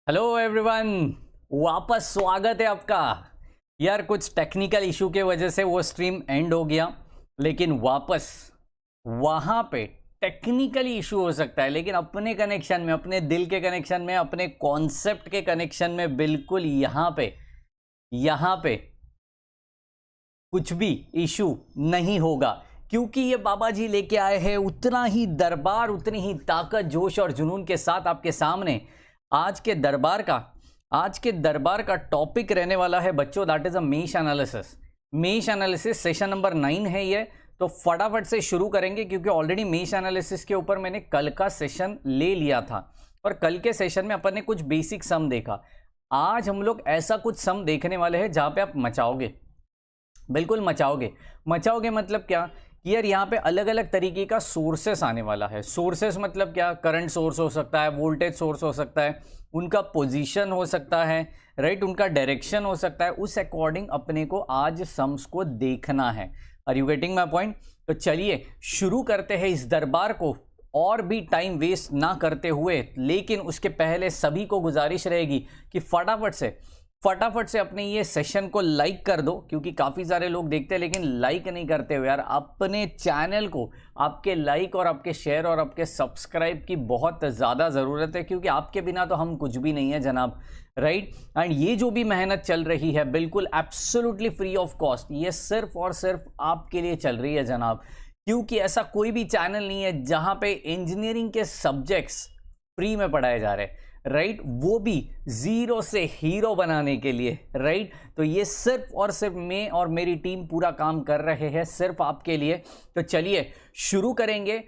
Hello everyone, वापस स्वागत है आपका। यार कुछ टेक्निकल इशू के वजह से वो स्ट्रीम एंड हो गया, लेकिन वापस वहां पे टेक्निकली इशू हो सकता है, लेकिन अपने कनेक्शन में, अपने दिल के कनेक्शन में, अपने कॉन्सेप्ट के कनेक्शन में बिल्कुल यहाँ पे कुछ भी इशू नहीं होगा, क्योंकि ये बाबा जी लेके आए हैं उतना ही दरबार, उतनी ही ताकत, जोश और जुनून के साथ आपके सामने। आज के दरबार का टॉपिक रहने वाला है बच्चों, that is a mesh analysis session number 9 है ये। तो फटाफट से शुरू करेंगे, क्योंकि ऑलरेडी मेश एनालिसिस के ऊपर मैंने कल का सेशन ले लिया था और कल के सेशन में अपन ने कुछ बेसिक सम देखा। आज हम लोग ऐसा कुछ सम देखने वाले हैं जहां पे आप मचाओगे, बिल्कुल मचाओगे मतलब क्या कि यार यहाँ पे अलग अलग तरीके का सोर्सेस आने वाला है। सोर्सेस मतलब क्या? करंट सोर्स हो सकता है, वोल्टेज सोर्स हो सकता है, उनका पोजीशन हो सकता है, राइट, उनका डायरेक्शन हो सकता है। उस अकॉर्डिंग अपने को आज सम्स को देखना है। Are you getting my point? तो चलिए शुरू करते हैं इस दरबार को, और भी टाइम वेस्ट ना करते हुए। लेकिन उसके पहले सभी को गुजारिश रहेगी कि फटाफट से अपने ये सेशन को लाइक कर दो, क्योंकि काफ़ी सारे लोग देखते हैं लेकिन लाइक नहीं करते हो यार। अपने चैनल को आपके लाइक और आपके शेयर और आपके सब्सक्राइब की बहुत ज़्यादा ज़रूरत है, क्योंकि आपके बिना तो हम कुछ भी नहीं है जनाब, राइट। एंड ये जो भी मेहनत चल रही है बिल्कुल एब्सोल्युटली फ्री ऑफ कॉस्ट, ये सिर्फ और सिर्फ आपके लिए चल रही है जनाब, क्योंकि ऐसा कोई भी चैनल नहीं है जहाँ पे इंजीनियरिंग के सब्जेक्ट्स फ्री में पढ़ाए जा रहे हैं, राइट, वो भी जीरो से हीरो बनाने के लिए, राइट। तो ये सिर्फ और सिर्फ मैं और मेरी टीम पूरा काम कर रहे हैं सिर्फ आपके लिए। तो चलिए शुरू करेंगे।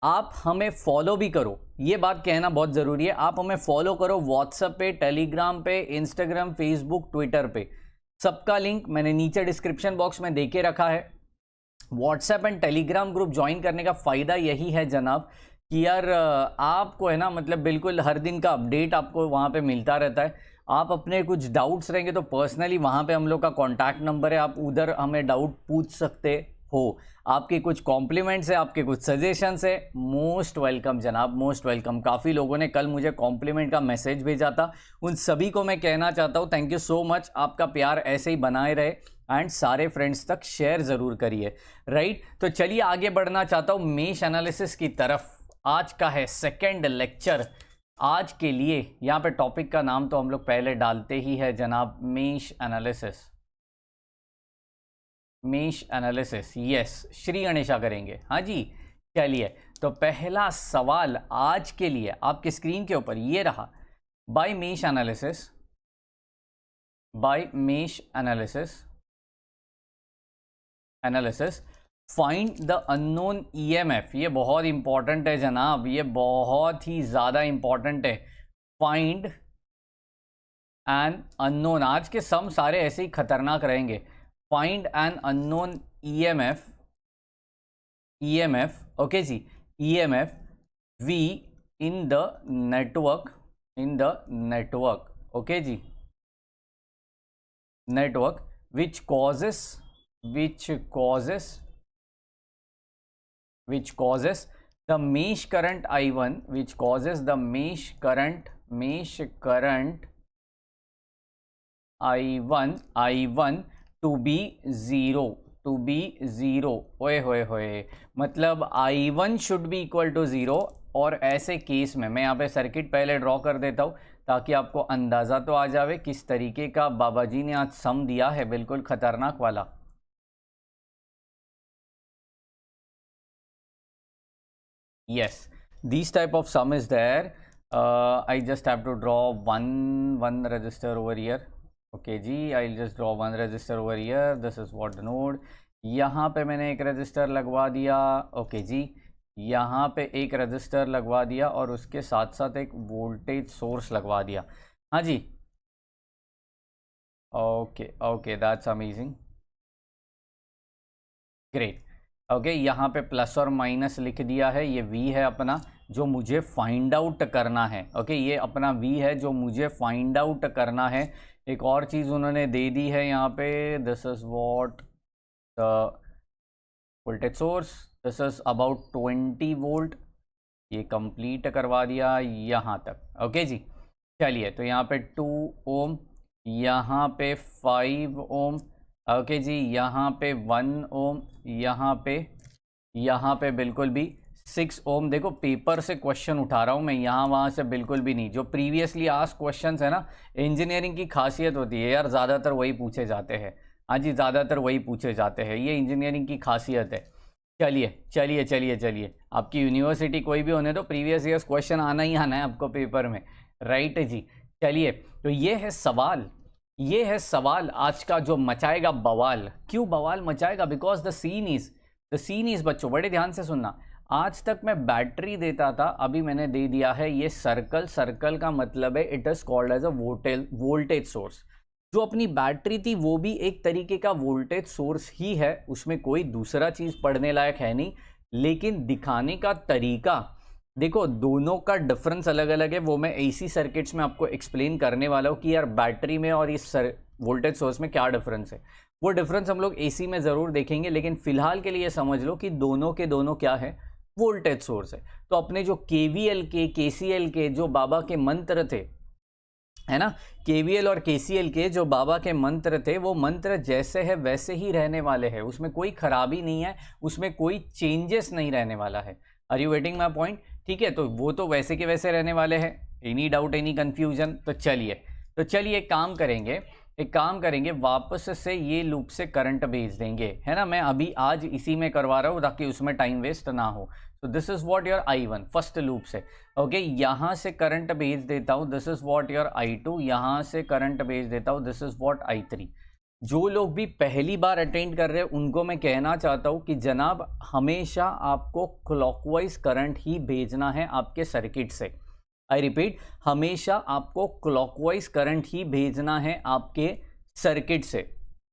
आप हमें फॉलो भी करो, ये बात कहना बहुत जरूरी है। आप हमें फॉलो करो व्हाट्सएप पे, टेलीग्राम पे, इंस्टाग्राम, फेसबुक, ट्विटर पे। सबका लिंक मैंने नीचे डिस्क्रिप्शन बॉक्स में देके रखा है। WhatsApp and Telegram group join करने का फ़ायदा यही है जनाब कि यार आपको है ना, मतलब बिल्कुल हर दिन का अपडेट आपको वहाँ पे मिलता रहता है। आप अपने कुछ डाउट्स रहेंगे तो पर्सनली वहाँ पे हम लोग का कॉन्टैक्ट नंबर है, आप उधर हमें डाउट पूछ सकते हो। आपके कुछ कॉम्प्लीमेंट्स है, आपके कुछ सजेशंस है, मोस्ट वेलकम जनाब, मोस्ट वेलकम। काफ़ी लोगों ने कल मुझे कॉम्प्लीमेंट का मैसेज भेजा था, उन सभी को मैं कहना चाहता हूँ थैंक यू सो मच। आपका प्यार ऐसे ही बनाए रहे एंड सारे फ्रेंड्स तक शेयर ज़रूर करिए, राइट। तो चलिए आगे बढ़ना चाहता हूँ मेश एनालिसिस की तरफ। आज का है सेकेंड लेक्चर आज के लिए। यहाँ पे टॉपिक का नाम तो हम लोग पहले डालते ही है जनाब, mesh analysis, yes, Shri Ganesha करेंगे, हाँ जी। चलिए तो पहला सवाल आज के लिए आपकी स्क्रीन के ऊपर ये रहा। By mesh analysis find the unknown EMF. ये बहुत इंपॉर्टेंट है जनाब, ये बहुत ही ज़्यादा इंपॉर्टेंट है। फाइंड एन अननोन, आज के सम सारे ऐसे ही खतरनाक रहेंगे। Find an unknown EMF, okay जी, EMF V in the network, okay जी, network which causes the mesh current I1, which causes the mesh current I1 to be zero, ओए होए, मतलब I1 should be equal to 0। और ऐसे case में मैं यहाँ पे सर्किट पहले ड्रॉ कर देता हूँ ताकि आपको अंदाज़ा तो आ जावे किस तरीके का बाबा जी ने आज सम दिया है, बिल्कुल खतरनाक वाला। Yes, these type of sum is there. I just have to draw one resistor over here. Okay ji, I'll just draw one resistor over here. This is what the node. यहाँ पे मैंने एक रजिस्टर लगवा दिया, okay जी। यहाँ पे एक register लगवा दिया और उसके साथ साथ एक वोल्टेज सोर्स लगवा दिया, हाँ जी। Okay that's amazing, great. Okay, यहाँ पे प्लस और माइनस लिख दिया है। ये V है अपना जो मुझे फाइंड आउट करना है, ओके, ये अपना V है जो मुझे फाइंड आउट करना है। एक और चीज़ उन्होंने दे दी है यहाँ पे, this is what the voltage source, this is about 20 volt, ये कंप्लीट करवा दिया यहाँ तक, ओके जी। चलिए, तो यहाँ पे 2 ओम, यहाँ पे 5 ओम, ओके जी, यहाँ पे 1 ओम, यहाँ पे बिल्कुल भी 6 ओम। देखो पेपर से क्वेश्चन उठा रहा हूँ मैं, यहाँ वहाँ से बिल्कुल भी नहीं। जो प्रीवियसली आस्क्ड क्वेश्चंस है ना, इंजीनियरिंग की खासियत होती है यार, ज़्यादातर वही पूछे जाते हैं। हाँ जी, ज़्यादातर वही पूछे जाते हैं, ये इंजीनियरिंग की खासियत है। चलिए चलिए चलिए चलिए, आपकी यूनिवर्सिटी कोई भी होने तो प्रीवियस ईयर्स क्वेश्चन आना ही आना है आपको पेपर में, राइट जी। चलिए, तो ये है सवाल आज का जो मचाएगा बवाल। क्यों बवाल मचाएगा? बिकॉज द सीन इज बच्चों बड़े ध्यान से सुनना। आज तक मैं बैटरी देता था, अभी मैंने दे दिया है ये सर्कल का मतलब है it is called as a voltage source. जो अपनी बैटरी थी वो भी एक तरीके का वोल्टेज सोर्स ही है, उसमें कोई दूसरा चीज पढ़ने लायक है नहीं। लेकिन दिखाने का तरीका देखो, दोनों का डिफरेंस अलग अलग है। वो मैं एसी सर्किट्स में आपको एक्सप्लेन करने वाला हूँ कि यार बैटरी में और इस वोल्टेज सोर्स में क्या डिफरेंस है। वो डिफरेंस हम लोग एसी में ज़रूर देखेंगे, लेकिन फिलहाल के लिए समझ लो कि दोनों के दोनों क्या है, वोल्टेज सोर्स है। तो अपने जो केवीएल के केसीएल के जो बाबा के मंत्र थे, है ना, केवीएल और केसीएल के जो बाबा के मंत्र थे, वो मंत्र जैसे है वैसे ही रहने वाले हैं। उसमें कोई खराबी नहीं है, उसमें कोई चेंजेस नहीं रहने वाला है। Are you waiting my point? ठीक है, तो वो तो वैसे के वैसे रहने वाले हैं। Any doubt, any confusion? तो चलिए एक काम करेंगे, वापस से ये लूप से करंट भेज देंगे, है ना। मैं अभी आज इसी में करवा रहा हूँ ताकि उसमें टाइम वेस्ट ना हो। तो this is what your I1 first loop से, ओके। यहाँ से करंट भेज देता हूँ, this is what your I2। यहाँ से करंट भेज देता हूँ, दिस इज व्हाट I3। जो लोग भी पहली बार अटेंड कर रहे हैं उनको मैं कहना चाहता हूँ कि जनाब हमेशा आपको क्लॉकवाइज करंट ही भेजना है आपके सर्किट से। आई रिपीट, हमेशा आपको क्लॉकवाइज करंट ही भेजना है आपके सर्किट से।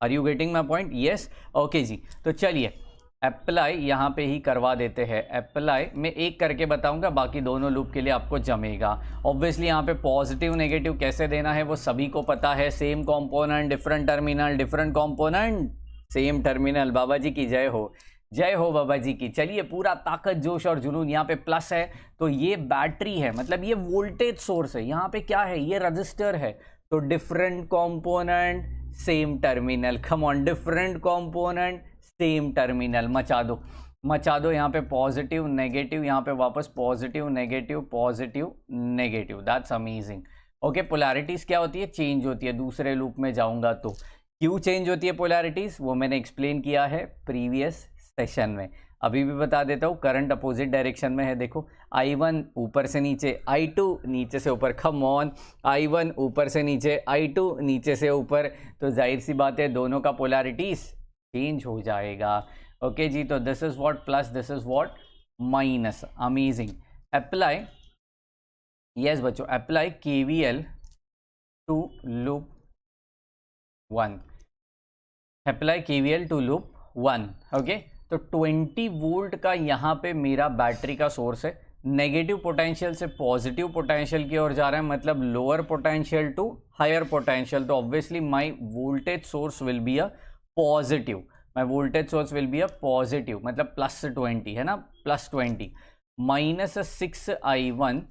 Are you getting my point? Yes, okay जी। तो चलिए अप्लाई यहाँ पे ही करवा देते हैं। अप्लाई मैं एक करके बताऊंगा, बाकी दोनों लूप के लिए आपको जमेगा। ऑब्वियसली यहाँ पे पॉजिटिव नेगेटिव कैसे देना है वो सभी को पता है। Same component different terminal, different component same terminal. बाबा जी की जय हो, जय हो बाबा जी की। चलिए, पूरा ताकत जोश और जुनून। यहाँ पे प्लस है तो ये बैटरी है, मतलब ये वोल्टेज सोर्स है। यहाँ पे क्या है, ये रजिस्टर है। तो different component same terminal. Come on, different component same terminal. मचा दो यहाँ पे पॉजिटिव नेगेटिव, यहाँ पे वापस positive negative. That's amazing. Okay, polarities क्या होती है? चेंज होती है। दूसरे लूप में जाऊंगा तो क्यों चेंज होती है पोलैरिटीज, वो मैंने एक्सप्लेन किया है प्रीवियस सेशन में। अभी भी बता देता हूँ, करंट अपोजिट डायरेक्शन में है। देखो, I1 ऊपर से नीचे, I2 नीचे से ऊपर। कम ऑन, I1 ऊपर से नीचे, I2 नीचे से ऊपर। तो जाहिर सी बात है दोनों का पोलैरिटीज चेंज हो जाएगा। ओके जी, तो this is what plus, this is what minus. Amazing. Apply, yes बच्चों, apply KVL to loop 1। Apply KVL to loop 1, okay. तो 20 वोल्ट का यहाँ पे मेरा बैटरी का सोर्स है। नेगेटिव पोटेंशियल से पॉजिटिव पोटेंशियल की ओर जा रहा है, मतलब lower potential to higher potential. तो obviously my voltage source will be a positive. My voltage source will be a positive, मतलब +20 है ना, +20। -6I1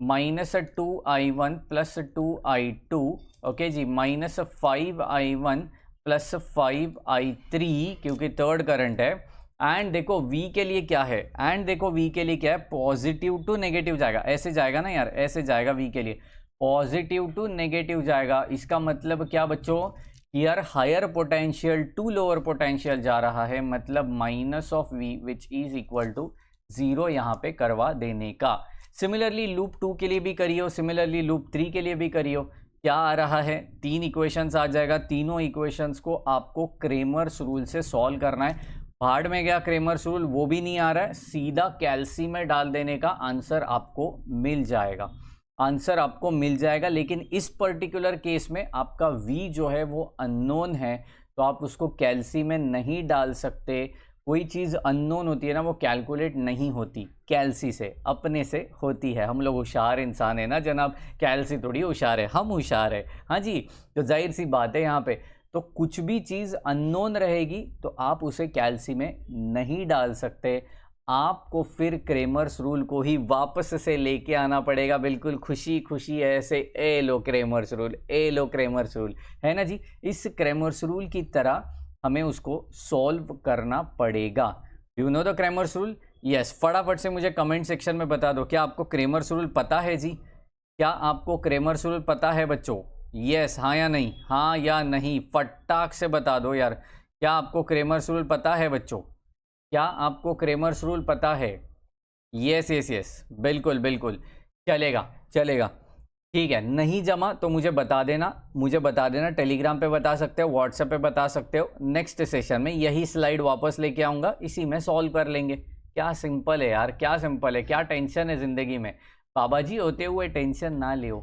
-2I1 +2I2, ओके जी, -5I1 +5I3, क्योंकि थर्ड करंट है। एंड देखो V के लिए क्या है, पॉजिटिव टू नेगेटिव जाएगा। ऐसे जाएगा ना यार, ऐसे जाएगा V के लिए, पॉजिटिव टू नेगेटिव जाएगा। इसका मतलब क्या बच्चों, यार higher potential to lower potential जा रहा है, मतलब minus of V which is equal to 0 यहाँ पे करवा देने का। सिमिलरली लूप 2 के लिए भी करियो, सिमिलरली लूप 3 के लिए भी करियो। क्या आ रहा है, 3 इक्वेशंस आ जाएगा। तीनों इक्वेशंस को आपको क्रेमर्स रूल से सॉल्व करना है। भाड़ में गया क्रेमर्स रूल, वो भी नहीं आ रहा है, सीधा कैल्सी में डाल देने का आंसर आपको मिल जाएगा। लेकिन इस पर्टिकुलर केस में आपका V जो है वो अननोन है, तो आप उसको कैल्सी में नहीं डाल सकते। कोई चीज़ अननोन होती है ना, वो कैलकुलेट नहीं होती कैल्सी से, अपने से होती है। हम लोग होशियार इंसान है ना जनाब, कैल्सी थोड़ी होशियार है, हम होशियार है। हाँ जी, तो जाहिर सी बात है यहाँ पे तो कुछ भी चीज़ अननोन रहेगी तो आप उसे कैल्सी में नहीं डाल सकते। आपको फिर क्रेमर्स रूल को ही वापस से लेके आना पड़ेगा, बिल्कुल खुशी खुशी ऐसे, ए लो क्रेमर्स रूल, ए लो क्रेमर्स रूल, है ना जी। इस क्रेमर्स रूल की तरह हमें उसको सॉल्व करना पड़ेगा। You know the Cramer's rule? Yes, फटाफट से मुझे कमेंट सेक्शन में बता दो, क्या आपको क्रेमर्स रूल पता है जी? क्या आपको क्रेमर्स रूल पता है बच्चों? यस, हाँ या नहीं, हाँ या नहीं, फटाक से बता दो यार। क्या आपको क्रेमर्स रूल पता है बच्चों? क्या आपको क्रेमर्स रूल पता है? यस यस यस, बिल्कुल बिल्कुल, चलेगा चलेगा, ठीक है। नहीं जमा तो मुझे बता देना, मुझे बता देना, टेलीग्राम पे बता सकते हो, व्हाट्सएप पे बता सकते हो। नेक्स्ट सेशन में यही स्लाइड वापस लेके आऊँगा, इसी में सॉल्व कर लेंगे। क्या सिंपल है यार, क्या सिंपल है, क्या टेंशन है ज़िंदगी में। बाबा जी होते हुए टेंशन ना लियो,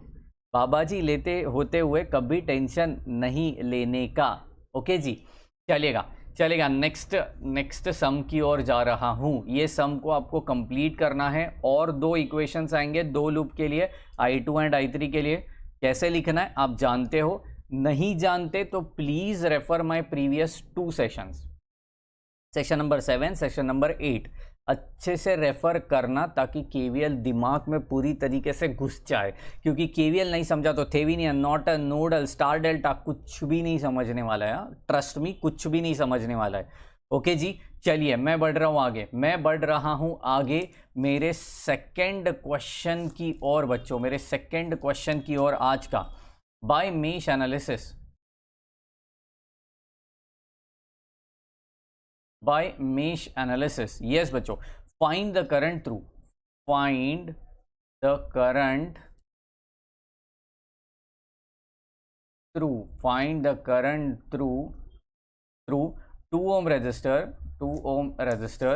बाबा जी लेते होते हुए कभी टेंशन नहीं लेने का। ओके जी, चलेगा चलेगा। नेक्स्ट सम की ओर जा रहा हूँ। ये सम को आपको कंप्लीट करना है और 2 इक्वेशंस आएंगे 2 लूप के लिए, I2 एंड I3 के लिए। कैसे लिखना है आप जानते हो, नहीं जानते तो please refer my previous 2 sessions, session number 7, session number 8, अच्छे से रेफर करना ताकि केवीएल दिमाग में पूरी तरीके से घुस जाए। क्योंकि केवीएल नहीं समझा तो Thevenin, Norton, nodal, star delta कुछ भी नहीं समझने वाला है। ट्रस्ट मी, कुछ भी नहीं समझने वाला है। ओके जी, चलिए मैं बढ़ रहा हूँ आगे, मैं बढ़ रहा हूँ आगे मेरे सेकेंड क्वेश्चन की ओर बच्चों, मेरे सेकेंड क्वेश्चन की ओर आज का। By mesh analysis, by mesh analysis, yes बच्चों, find the current through, find the current through, find the current through 2 ohm resistor, 2 ohm resistor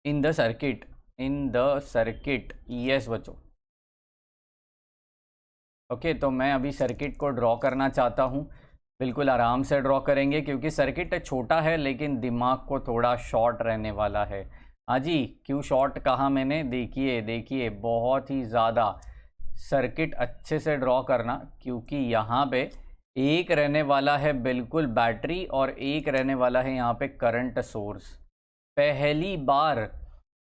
in the circuit, in the circuit, yes बच्चों। Okay तो मैं अभी circuit को draw करना चाहता हूँ, बिल्कुल आराम से ड्रॉ करेंगे क्योंकि सर्किट छोटा है लेकिन दिमाग को थोड़ा शॉर्ट रहने वाला है। हाँ जी, क्यों शॉर्ट कहा मैंने, देखिए देखिए, बहुत ही ज़्यादा सर्किट अच्छे से ड्रॉ करना, क्योंकि यहाँ पे एक रहने वाला है बिल्कुल बैटरी और एक रहने वाला है यहाँ पे करंट सोर्स। पहली बार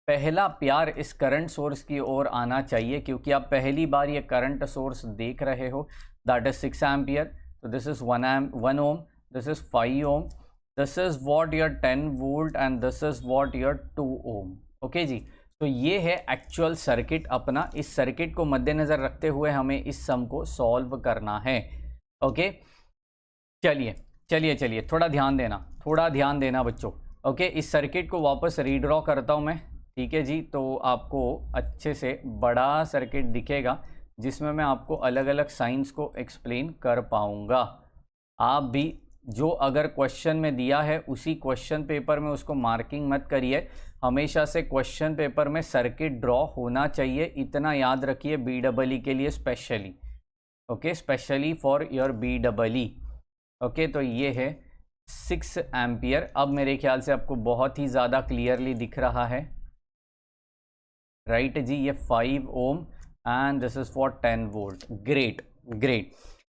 पहला प्यार इस करंट सोर्स की ओर आना चाहिए क्योंकि आप पहली बार ये करंट सोर्स देख रहे हो, that is 6 ampere. So this is 1 ohm, this is 5 ohm, this is what your 10 volt and this is what your 2 ohm. Okay जी, तो ये है एक्चुअल सर्किट अपना। इस सर्किट को मद्देनजर रखते हुए हमें इस सम को सॉल्व करना है। ओके चलिए चलिए चलिए, थोड़ा ध्यान देना, थोड़ा ध्यान देना बच्चों। ओके इस सर्किट को वापस रीड्रॉ करता हूँ मैं, ठीक है जी। तो आपको अच्छे से बड़ा सर्किट दिखेगा जिसमें मैं आपको अलग अलग साइंस को एक्सप्लेन कर पाऊंगा। आप भी जो अगर क्वेश्चन में दिया है उसी क्वेश्चन पेपर में उसको मार्किंग मत करिए, हमेशा से क्वेश्चन पेपर में सर्किट ड्रॉ होना चाहिए, इतना याद रखिए BEE के लिए specially. Okay specially for your BEE। Okay तो ये है 6 एम्पियर। अब मेरे ख्याल से आपको बहुत ही ज़्यादा क्लियरली दिख रहा है, राइट जी। ये 5 ohm and this is for 10 volt. Great great.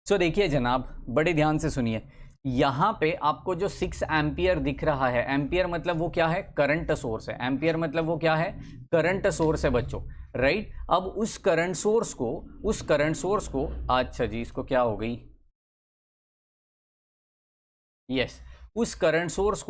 So देखिए जनाब, बड़े ध्यान से सुनिए, यहाँ पे आपको जो 6 एम्पियर दिख रहा है, एम्पियर मतलब वो क्या है, करंट सोर्स है। एम्पियर मतलब वो क्या है, करंट सोर्स है बच्चों, राइट। अब उस करंट सोर्स को अच्छा जी, इसको क्या हो गई, यस उस करंट सोर्स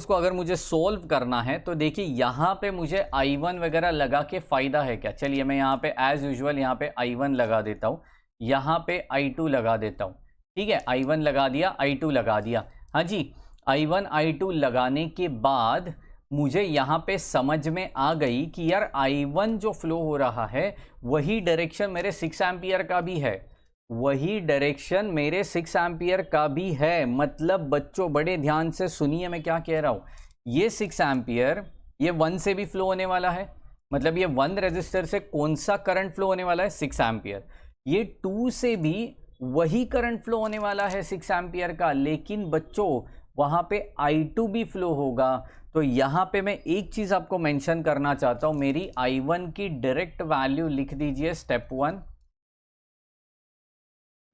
को अगर मुझे सोल्व करना है तो देखिए यहाँ पे मुझे I1 वगैरह लगा के फ़ायदा है क्या। चलिए मैं यहाँ पे एज यूजुअल यहाँ पे I1 लगा देता हूँ, यहाँ पे I2 लगा देता हूँ, ठीक है। I1 लगा दिया, I2 लगा दिया, हाँ जी। I1 I2 लगाने के बाद मुझे यहाँ पे समझ में आ गई कि यार I1 जो फ्लो हो रहा है वही डायरेक्शन मेरे 6 एम्पियर का भी है, वही डायरेक्शन मेरे 6 एम्पियर का भी है। मतलब बच्चों बड़े ध्यान से सुनिए मैं क्या कह रहा हूं, ये 6 एम्पियर ये 1 से भी फ्लो होने वाला है, मतलब ये 1 रेजिस्टर से कौन सा करंट फ्लो होने वाला है, 6 एम्पियर। ये 2 से भी वही करंट फ्लो होने वाला है 6 एम्पियर का, लेकिन बच्चों वहां पे I2 भी फ्लो होगा। तो यहां पे मैं एक चीज आपको मेंशन करना चाहता हूं, मेरी I1 की डायरेक्ट वैल्यू लिख दीजिए, स्टेप 1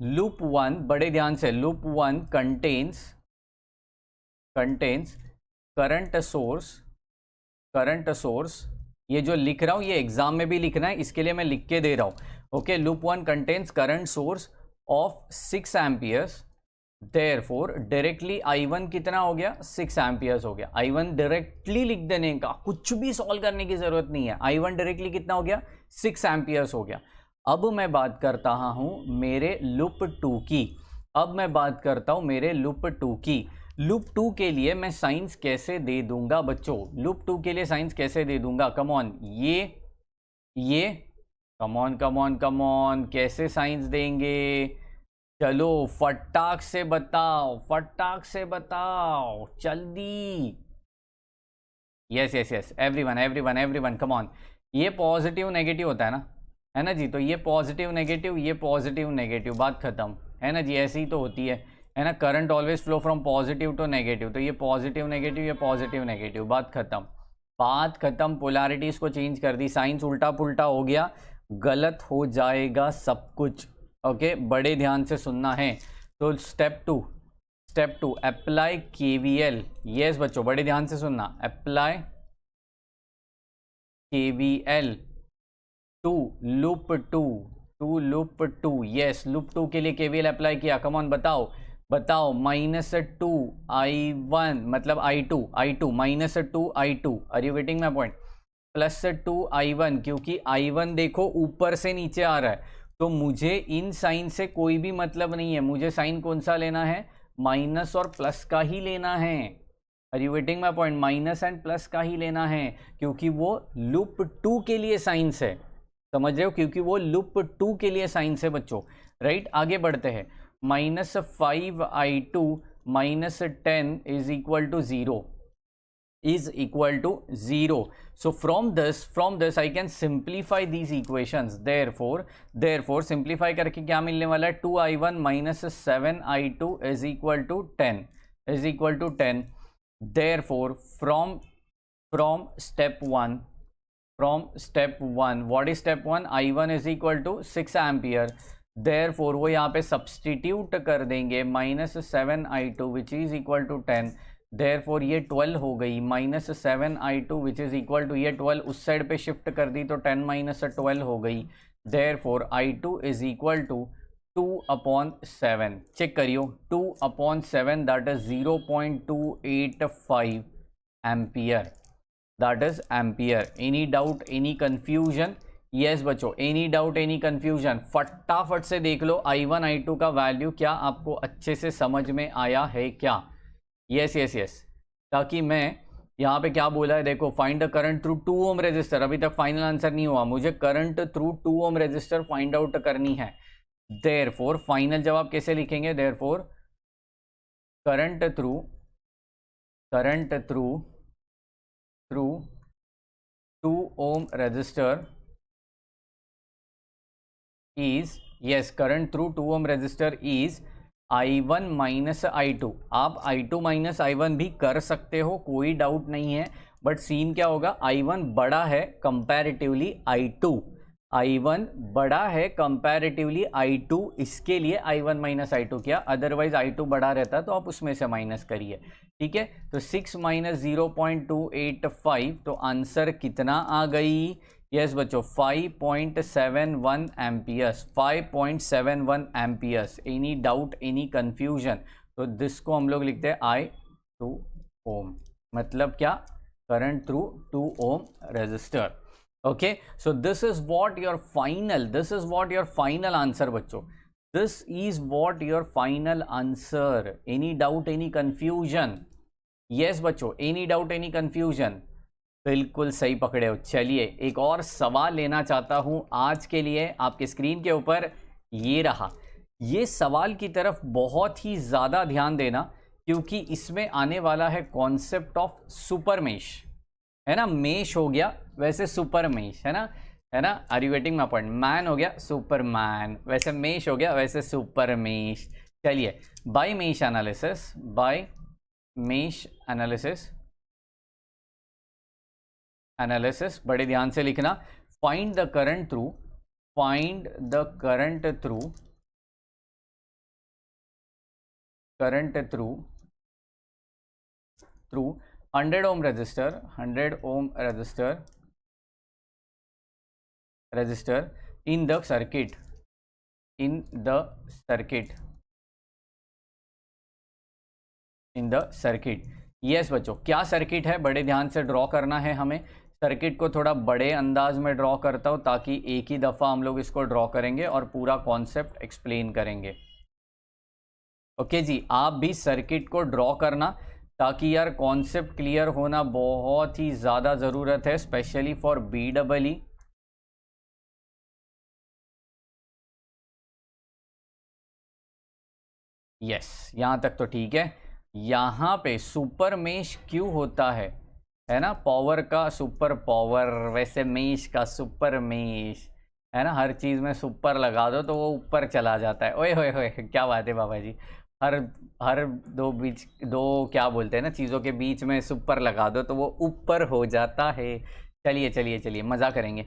लूप 1, बड़े ध्यान से, loop 1 contains contains current source, ये जो लिख रहा हूँ ये एग्जाम में भी लिखना है, इसके लिए मैं लिख के दे रहा हूँ। Okay, loop 1 contains current source of 6 amperes, therefore directly I1 कितना हो गया, 6 एम्पियर्स हो गया। I1 डायरेक्टली लिख देने का, कुछ भी सॉल्व करने की जरूरत नहीं है। I1 डायरेक्टली कितना हो गया, 6 एम्पियर्स हो गया। अब मैं बात करता हूं मेरे लूप 2 की, लूप 2 के लिए मैं साइंस कैसे दे दूंगा बच्चों, लूप 2 के लिए साइंस कैसे दे दूंगा, कम ऑन, ये कम ऑन कैसे साइंस देंगे, चलो फटाक से बताओ जल्दी। Yes everyone come on. ये पॉजिटिव नेगेटिव होता है ना जी, तो ये पॉजिटिव नेगेटिव, बात खत्म है ना जी, ऐसी ही तो होती है ना, current always flow from positive to negative, तो ये पॉजिटिव नेगेटिव, बात खत्म। पोलैरिटीज को चेंज कर दी, साइंस उल्टा पुल्टा हो गया, गलत हो जाएगा सब कुछ। ओके, बड़े ध्यान से सुनना है। तो step two apply KVL। Yes बच्चों, बड़े ध्यान से सुनना, apply KVL to loop two. Yes, loop 2 के लिए KVL अप्लाई किया, कम ऑन बताओ -2I1 मतलब I2 -2I2, are you getting my point, +2I1, क्योंकि I1 देखो ऊपर से नीचे आ रहा है, तो मुझे इन साइन से कोई भी मतलब नहीं है, मुझे साइन कौन सा लेना है, माइनस और प्लस का ही लेना है। Are you getting my point, minus and plus का ही लेना है, क्योंकि वो लूप 2 के लिए साइंस है, समझ रहे हो, क्योंकि वो लूप 2 के लिए साइंस है बच्चों। राइट, आगे बढ़ते हैं। -5I2 -10 is equal to 0। So from this I can simplify these equations, therefore simplify करके क्या मिलने वाला है, 2I1 -7I2 is equal to 10। Therefore from step 1, what is step 1, I1 is equal to 6 ampere, therefore वो यहाँ पे substitute कर देंगे, -7I2 which is equal to 10, therefore ये 12 हो गई, -7I2 which is equal to, ये 12 उस साइड पे शिफ्ट कर दी तो 10 - 12 हो गई, therefore I2 is equal to 2/7। Check करियो, 2/7 that is 0.285 ampere, that is ampere. Any doubt, any confusion? Yes बच्चों, एनी डाउट, एनी कंफ्यूजन? फटाफट से देख लो I1 I2 का वैल्यू क्या आपको अच्छे से समझ में आया है क्या? यस, ताकि मैं यहाँ पे क्या बोला है देखो, find the current through 2 ohm resistor, अभी तक फाइनल आंसर नहीं हुआ, मुझे current through 2 ohm resistor find out करनी है। देयरफॉर फाइनल जवाब कैसे लिखेंगे, therefore current through 2 ohm resistor is, yes, current through 2 ohm resistor is I1 -I2। आप I2 -I1 भी कर सकते हो, कोई डाउट नहीं है, बट सीन क्या होगा, I1 बड़ा है कंपैरेटिवली I1 बड़ा है कंपैरेटिवली I2, इसके लिए I1 -I2 किया, अदरवाइज I2 बड़ा रहता तो आप उसमें से माइनस करिए, ठीक है। तो 6 - 0.285, तो आंसर कितना आ गई, यस बच्चों 5.71 amperes, 5.71 amperes. Any doubt, any confusion? तो दिस को हम लोग लिखते हैं I2 ओम, मतलब क्या, current through 2 ohm resistor. Okay, so this is what your final answer बच्चों, this is what your final answer. Any doubt, any confusion? Yes बच्चों, एनी डाउट, एनी कंफ्यूजन? बिल्कुल सही पकड़े हो। चलिए एक और सवाल लेना चाहता हूं आज के लिए, आपके स्क्रीन के ऊपर ये रहा। ये सवाल की तरफ बहुत ही ज़्यादा ध्यान देना, क्योंकि इसमें आने वाला है कॉन्सेप्ट ऑफ सुपर मेश, है ना, मेश हो गया वैसे सुपर मेश, है ना, are you getting my point, man हो गया सुपरमैन, वैसे मेश हो गया वैसे सुपर मेश। चलिए, बाय मेश एनालिसिस, बड़े ध्यान से लिखना, find the current through through 100 ohm resistor, 100 ohm resistor in the circuit, in the circuit. Yes बच्चों, क्या सर्किट है, बड़े ध्यान से ड्रॉ करना है हमें। सर्किट को थोड़ा बड़े अंदाज में ड्रॉ करता हूँ ताकि एक ही दफ़ा हम लोग इसको ड्रॉ करेंगे और पूरा कॉन्सेप्ट एक्सप्लेन करेंगे। ओके जी, आप भी सर्किट को ड्रॉ करना ताकि यार कॉन्सेप्ट क्लियर होना बहुत ही ज़्यादा ज़रूरत है, स्पेशली फॉर BEE। यस, यहाँ तक तो ठीक है। यहाँ पे सुपर मेश क्यों होता है ना, पावर का सुपर पावर, वैसे मेश का सुपर मेश, है ना। हर चीज़ में सुपर लगा दो तो वो ऊपर चला जाता है। ओए होए होए, क्या बात है बाबा जी। हर दो क्या बोलते हैं ना, चीज़ों के बीच में सुपर लगा दो तो वो ऊपर हो जाता है। चलिए चलिए चलिए, मज़ा करेंगे,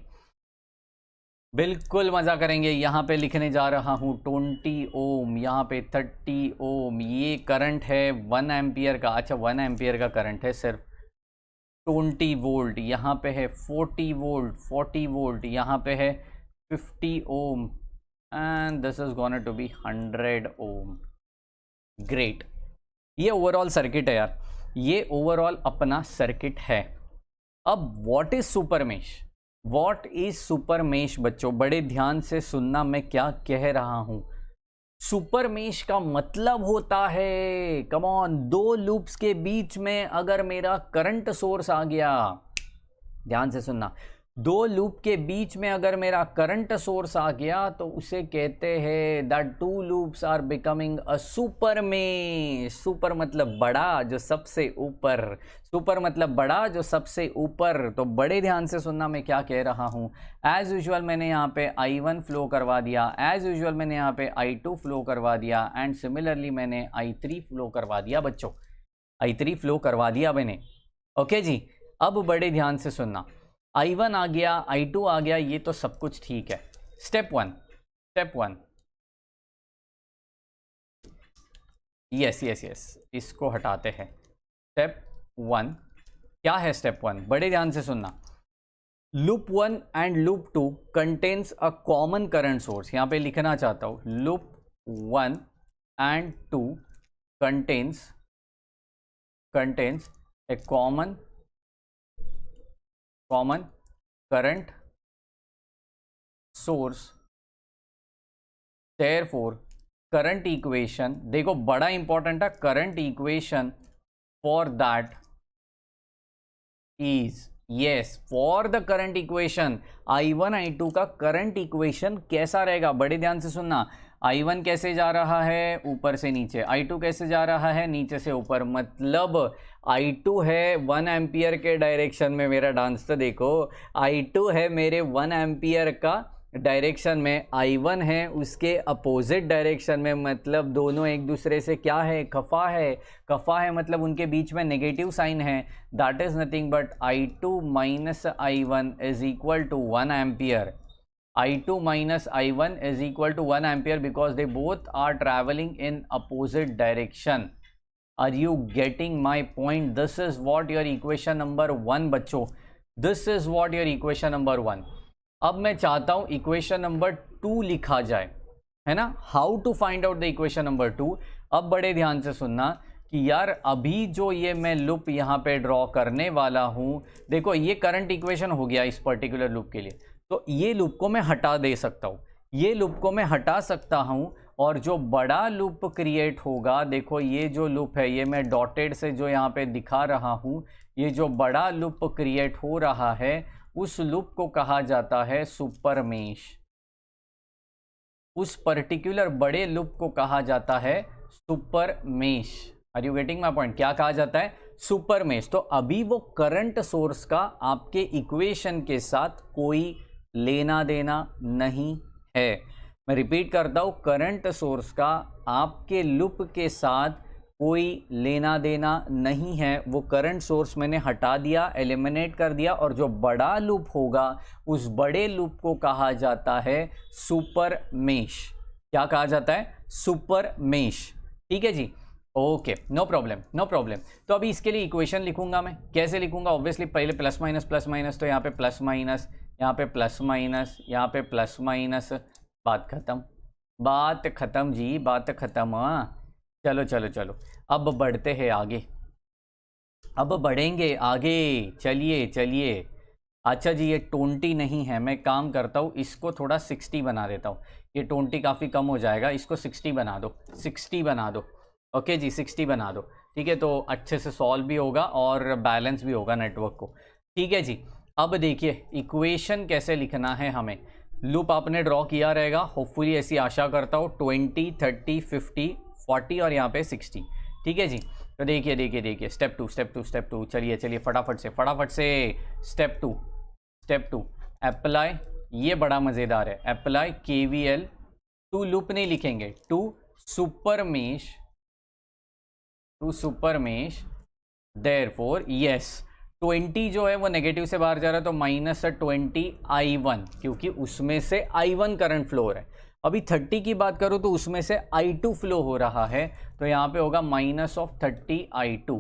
बिल्कुल मज़ा करेंगे। यहाँ पे लिखने जा रहा हूँ 20 ओम, यहाँ पे 30 ओम। ये करंट है 1 एम्पियर का। अच्छा, 1 एम्पियर का करंट है सिर्फ। 20 वोल्ट यहाँ पे है, 40 वोल्ट, 40 वोल्ट यहाँ पे है, 50 ohm, and this is gonna to be 100 ohm. Great, ये ओवरऑल सर्किट है यार, ये ओवरऑल अपना सर्किट है। अब what is super mesh, what is super mesh बच्चों, बड़े ध्यान से सुनना मैं क्या कह रहा हूं। सुपर मेश का मतलब होता है, कम ऑन, दो लूप्स के बीच में अगर मेरा करंट सोर्स आ गया, ध्यान से सुनना, दो लूप के बीच में अगर मेरा करंट सोर्स आ गया तो उसे कहते हैं that two loops are becoming a super mesh. Super मतलब बड़ा, जो सबसे ऊपर, सुपर मतलब बड़ा जो सबसे ऊपर। तो बड़े ध्यान से सुनना मैं क्या कह रहा हूं। एज यूजुअल मैंने यहाँ पे I1 फ्लो करवा दिया, एज यूजुअल मैंने यहाँ पे I2 फ्लो करवा दिया, एंड सिमिलरली मैंने I3 फ्लो करवा दिया बच्चों, I3 फ्लो करवा दिया मैंने। ओके जी, अब बड़े ध्यान से सुनना, I1 आ गया, I2 आ गया, ये तो सब कुछ ठीक है। Step one, yes yes yes, इसको हटाते हैं। स्टेप 1 क्या है? स्टेप 1 बड़े ध्यान से सुनना, loop 1 and loop 2 contains a common current source. यहां पे लिखना चाहता हूं, loop 1 and 2 contains A common current source, therefore current equation, देखो बड़ा इंपॉर्टेंट है, current equation for that is, yes, for the current equation I1 I2 का current equation कैसा रहेगा? बड़े ध्यान से सुनना, I1 कैसे जा रहा है? ऊपर से नीचे। I2 कैसे जा रहा है? नीचे से ऊपर। मतलब I2 है 1 एम्पियर के डायरेक्शन में, मेरा डांस तो देखो, I2 है मेरे 1 एम्पियर का डायरेक्शन में, I1 है उसके अपोजिट डायरेक्शन में। मतलब दोनों एक दूसरे से क्या है? खफा है। खफा है मतलब उनके बीच में नेगेटिव साइन है। That is nothing but I2 minus I1 is equal to 1 ampere. I2 minus I1 is equal to 1 ampere because they both are traveling in opposite direction. Are you getting my point? This is what your equation number 1 बच्चों, this is what your equation number 1. अब मैं चाहता हूं equation number 2 लिखा जाए, है ना। How to find out the equation number 2? अब बड़े ध्यान से सुनना कि यार अभी जो ये मैं लूप यहाँ पे ड्रॉ करने वाला हूँ, देखो ये करंट इक्वेशन हो गया इस पर्टिकुलर लूप के लिए, तो ये लूप को मैं हटा दे सकता हूँ, ये लूप को मैं हटा सकता हूँ, और जो बड़ा लूप क्रिएट होगा, देखो ये जो लूप है, ये मैं डॉटेड से जो यहाँ पे दिखा रहा हूँ, ये जो बड़ा लूप क्रिएट हो रहा है, उस लूप को कहा जाता है सुपर मेश। उस पर्टिकुलर बड़े लूप को कहा जाता है super mesh. Are you getting my point? क्या कहा जाता है? Super mesh. तो अभी वो करंट सोर्स का आपके इक्वेशन के साथ कोई लेना देना नहीं है। मैं रिपीट करता हूं, करंट सोर्स का आपके लूप के साथ कोई लेना देना नहीं है। वो करंट सोर्स मैंने हटा दिया, एलिमिनेट कर दिया, और जो बड़ा लूप होगा उस बड़े लूप को कहा जाता है सुपर मेश। क्या कहा जाता है? Super mesh. ठीक है जी, okay, no problem no problem. तो अभी इसके लिए इक्वेशन लिखूंगा मैं, कैसे लिखूंगा? ऑब्वियसली पहले प्लस माइनस, तो यहाँ पे प्लस माइनस, यहाँ पे प्लस माइनस, यहाँ पे प्लस माइनस, बात खत्म, बात खत्म जी, बात खत्म। हाँ चलो चलो चलो, अब बढ़ते हैं आगे, अब बढ़ेंगे आगे, चलिए चलिए। अच्छा जी, ये 20 नहीं है, मैं काम करता हूँ इसको थोड़ा 60 बना देता हूँ, ये 20 काफ़ी कम हो जाएगा, इसको 60 बना दो, 60 बना दो। ओके जी, 60 बना दो, ठीक है, तो अच्छे से सॉल्व भी होगा और बैलेंस भी होगा नेटवर्क को। ठीक है जी, अब देखिए इक्वेशन कैसे लिखना है हमें। लूप आपने ड्रॉ किया रहेगा, होपफुली ऐसी आशा करता हूँ, 20, 30, 50, 40 और यहाँ पे 60। ठीक है जी, तो देखिए देखिए देखिए, स्टेप टू, चलिए चलिए फटाफट से स्टेप टू अप्लाई, ये बड़ा मज़ेदार है, अप्लाई KVL टू लूप नहीं लिखेंगे, two super mesh, therefore yes 20 जो है वो नेगेटिव से बाहर जा रहा है, तो -20 I1, क्योंकि उसमें से I1 करंट फ्लो हो रहा है। अभी 30 की बात करूँ तो उसमें से I2 फ्लो हो रहा है, तो यहाँ पे होगा -30 I2।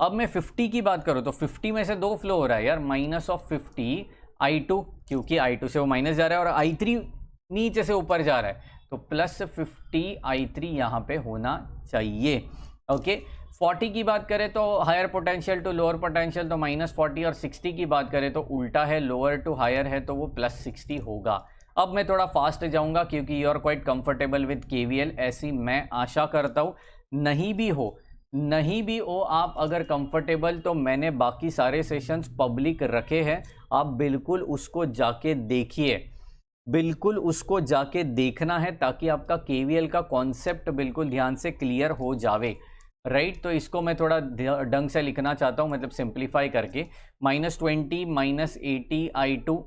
अब मैं 50 की बात करूँ तो 50 में से 2 फ्लो हो रहा है यार, -50 I2, क्योंकि I2 से वो माइनस जा रहा है और I3 नीचे से ऊपर जा रहा है, तो +50 I3 यहाँ पे होना चाहिए। ओके, 40 की बात करें तो higher potential to lower potential, तो -40, और 60 की बात करें तो उल्टा है, लोअर टू हायर है, तो वो +60 होगा। अब मैं थोड़ा फास्ट जाऊंगा क्योंकि you are quite comfortable with KVL, ऐसी मैं आशा करता हूँ। नहीं भी हो आप अगर कंफर्टेबल, तो मैंने बाकी सारे सेशंस पब्लिक रखे हैं, आप बिल्कुल उसको जाके देखिए, बिल्कुल उसको जाके देखना है, ताकि आपका KVL का कॉन्सेप्ट बिल्कुल ध्यान से क्लियर हो जावे, राइट। तो इसको मैं थोड़ा ढंग से लिखना चाहता हूँ, मतलब सिंप्लीफाई करके, -20 -80 I2,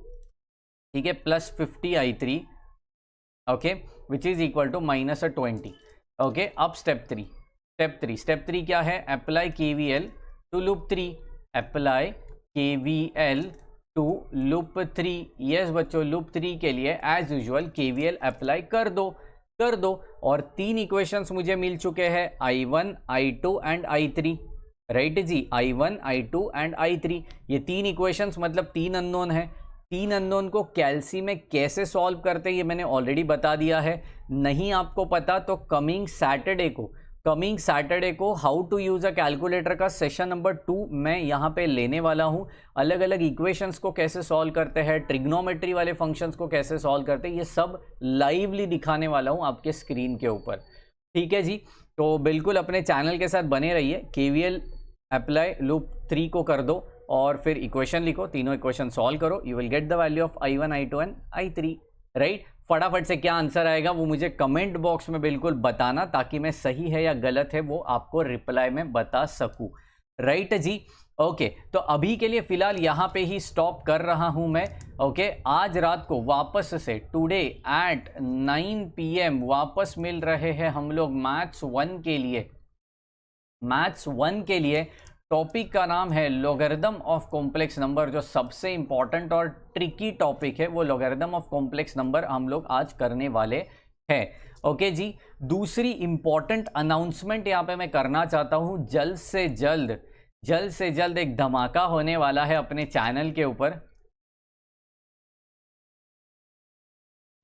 ठीक है, +50 I3, okay, which is equal to -20। Okay, अब स्टेप थ्री क्या है? Apply KVL to loop 3, apply KVL to loop 3। Yes बच्चों, लूप 3 के लिए एज यूजुअल KVL अप्लाई कर दो, और 3 इक्वेशंस मुझे मिल चुके हैं, I1, I2 and I3, right ji, I1, I2 and I3। ये 3 इक्वेशंस मतलब 3 अननोन है। 3 अननोन को कैल्सी में कैसे सॉल्व करते हैं ये मैंने ऑलरेडी बता दिया है। नहीं आपको पता तो कमिंग सैटरडे को how to use a calculator का सेशन नंबर 2 मैं यहाँ पे लेने वाला हूँ। अलग अलग इक्वेशंस को कैसे सॉल्व करते हैं, ट्रिग्नोमेट्री वाले फंक्शंस को कैसे सॉल्व करते हैं, ये सब लाइवली दिखाने वाला हूँ आपके स्क्रीन के ऊपर। ठीक है जी, तो बिल्कुल अपने चैनल के साथ बने रहिए। KVL अप्लाई लूप 3 को कर दो और फिर इक्वेशन लिखो, तीनों इक्वेशन सॉल्व करो, you will get the value of I1, I2 and I3, right. फटाफट से क्या आंसर आएगा वो मुझे कमेंट बॉक्स में बिल्कुल बताना, ताकि मैं सही है या गलत है वो आपको रिप्लाई में बता सकूं, राइट जी। ओके, तो अभी के लिए फिलहाल यहाँ पे ही स्टॉप कर रहा हूं मैं। ओके, आज रात को वापस से टुडे एट 9 PM वापस मिल रहे हैं हम लोग मैथ्स 1 के लिए। टॉपिक का नाम है लॉगरिथम ऑफ कॉम्प्लेक्स नंबर। जो सबसे इंपॉर्टेंट और ट्रिकी टॉपिक है वो लॉगरिथम ऑफ कॉम्प्लेक्स नंबर हम लोग आज करने वाले हैं। ओके जी, दूसरी इंपॉर्टेंट अनाउंसमेंट यहाँ पे मैं करना चाहता हूँ, जल्द से जल्द एक धमाका होने वाला है अपने चैनल के ऊपर,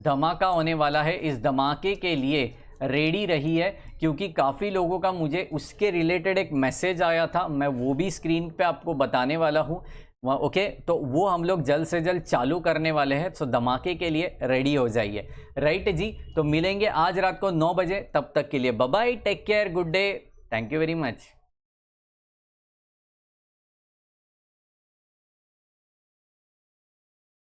धमाका होने वाला है। इस धमाके के लिए रेडी रही है, क्योंकि काफ़ी लोगों का मुझे उसके रिलेटेड एक मैसेज आया था, मैं वो भी स्क्रीन पे आपको बताने वाला हूँ। ओके, तो वो हम लोग जल्द से जल्द चालू करने वाले हैं, सो धमाके के लिए रेडी हो जाइए, राइट जी। तो मिलेंगे आज रात को 9 बजे, तब तक के लिए bye bye, take care, good day, thank you very much.